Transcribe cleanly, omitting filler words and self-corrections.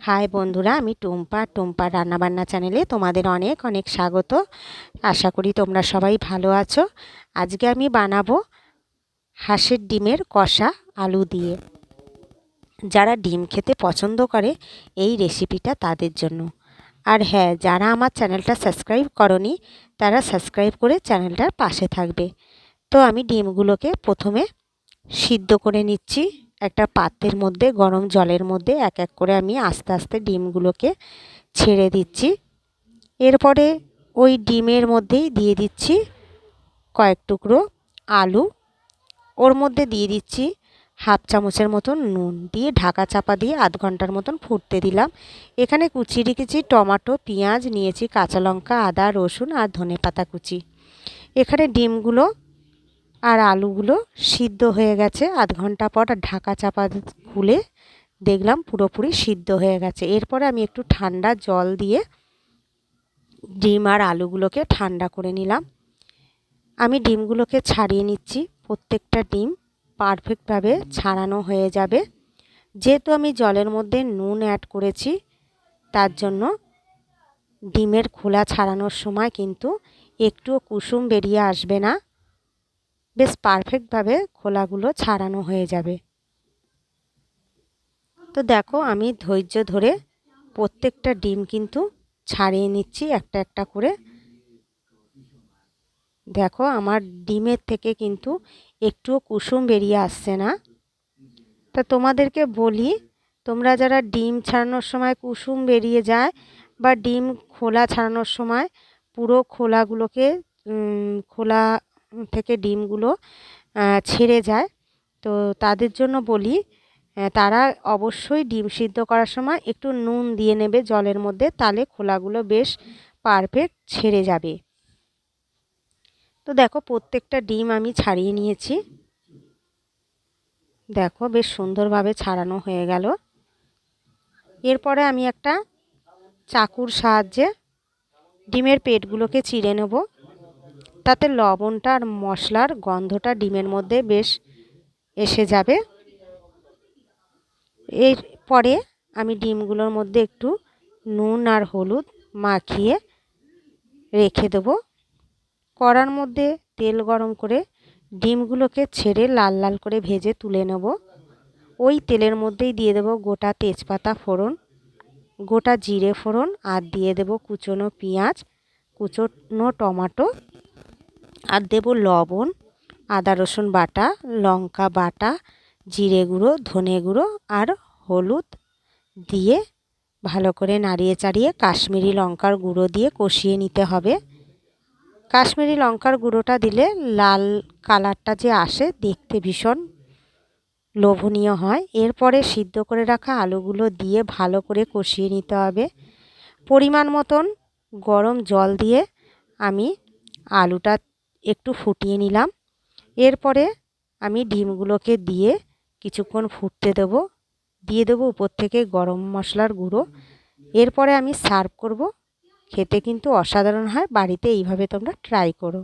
High বন্ধুরা, আমি টুম্পা রান্নাবান্না চ্যানেলে তোমাদের অনেক অনেক স্বাগত। আশা করি তোমরা সবাই ভালো আছো। আজকে আমি বানাবো হাঁসের ডিমের কষা আলু দিয়ে। যারা ডিম খেতে পছন্দ করে এই রেসিপিটা তাদের জন্য। আর হ্যাঁ, যারা আমার চ্যানেলটা সাবস্ক্রাইব করনি তারা সাবস্ক্রাইব করে চ্যানেলটার পাশে থাকবে। তো আমি ডিমগুলোকে প্রথমে সিদ্ধ করে নিচ্ছি। একটা পাত্রের মধ্যে গরম জলের মধ্যে এক এক করে আমি আস্তে আস্তে ডিমগুলোকে ছেড়ে দিচ্ছি। এরপরে ওই ডিমের মধ্যেই দিয়ে দিচ্ছি কয়েক টুকরো আলু, ওর মধ্যে দিয়ে দিচ্ছি হাফ চামচের মতন নুন, দিয়ে ঢাকা চাপা দিয়ে আধ ঘন্টার মতন ফুটতে দিলাম। এখানে কুচি রেখেছি টমেটো, পেঁয়াজ নিয়েছি, কাঁচা লঙ্কা, আদা, রসুন আর ধনেপাতা কুচি। এখানে ডিমগুলো আর আলুগুলো সিদ্ধ হয়ে গেছে। আধ ঘন্টা পর ঢাকা চাপা খুলে দেখলাম পুরোপুরি সিদ্ধ হয়ে গেছে। এরপরে আমি একটু ঠান্ডা জল দিয়ে ডিম আর আলুগুলোকে ঠান্ডা করে নিলাম। আমি ডিমগুলোকে ছাড়িয়ে নিচ্ছি। প্রত্যেকটা ডিম পারফেক্টভাবে ছাড়ানো হয়ে যাবে। যেহেতু আমি জলের মধ্যে নুন অ্যাড করেছি, তার জন্য ডিমের খোলা ছাড়ানোর সময় কিন্তু একটুও কুসুম বেরিয়ে আসবে না। বেশ পারফেক্টভাবে খোলাগুলো ছাড়ানো হয়ে যাবে। তো দেখো, আমি ধৈর্য ধরে প্রত্যেকটা ডিম কিন্তু ছাড়িয়ে নিচ্ছি একটা একটা করে। দেখো, আমার ডিমের থেকে কিন্তু একটুও কুসুম বেরিয়ে আসছে না। তা তোমাদেরকে বলি, তোমরা যারা ডিম ছাড়ানোর সময় কুসুম বেরিয়ে যায় বা ডিম খোলা ছাড়ানোর সময় পুরো খোলাগুলোকে খোলা থেকে ডিমগুলো ছেড়ে যায়, তো তাদের জন্য বলি তারা অবশ্যই ডিম সিদ্ধ করার সময় একটু নুন দিয়ে নেবে জলের মধ্যে, তাহলে খোলাগুলো বেশ পারফেক্ট ছেড়ে যাবে। তো দেখো, প্রত্যেকটা ডিম আমি ছাড়িয়ে নিয়েছি। দেখো, বেশ সুন্দরভাবে ছাড়ানো হয়ে গেল। এরপরে আমি একটা চাকুর সাহায্যে ডিমের পেটগুলোকে চিড়ে নেব। তাতে লবণটা আর মশলার গন্ধটা ডিমের মধ্যে বেশ এসে যাবে। এরপরে আমি ডিমগুলোর মধ্যে একটু নুন আর হলুদ মাখিয়ে রেখে দেবো। কড়ার মধ্যে তেল গরম করে ডিমগুলোকে ছেড়ে লাল লাল করে ভেজে তুলে নেব। ওই তেলের মধ্যেই দিয়ে দেবো গোটা তেজপাতা ফোড়ন, গোটা জিরে ফোড়ন, আর দিয়ে দেবো কুচনো পেঁয়াজ, কুচনো টমেটো, আর দেবো লবণ, আদা রসুন বাটা, লঙ্কা বাটা, জিরে গুঁড়ো, ধনে গুঁড়ো আর হলুদ দিয়ে ভালো করে নাড়িয়ে চাড়িয়ে কাশ্মীরি লঙ্কার গুঁড়ো দিয়ে কষিয়ে নিতে হবে। কাশ্মীরি লঙ্কার গুঁড়োটা দিলে লাল কালারটা যে আসে, দেখতে ভীষণ লোভনীয় হয়। এরপরে সিদ্ধ করে রাখা আলুগুলো দিয়ে ভালো করে কষিয়ে নিতে হবে। পরিমাণ মতন গরম জল দিয়ে আমি আলুটা একটু ফুটিয়ে নিলাম। এরপরে আমি ডিমগুলোকে দিয়ে কিছুক্ষণ ফুটতে দেবো। দিয়ে দেবো উপর থেকে গরম মশলার গুঁড়ো। এরপরে আমি সার্ভ করব। খেতে কিন্তু অসাধারণ হয়। বাড়িতে এইভাবে তোমরা ট্রাই করো।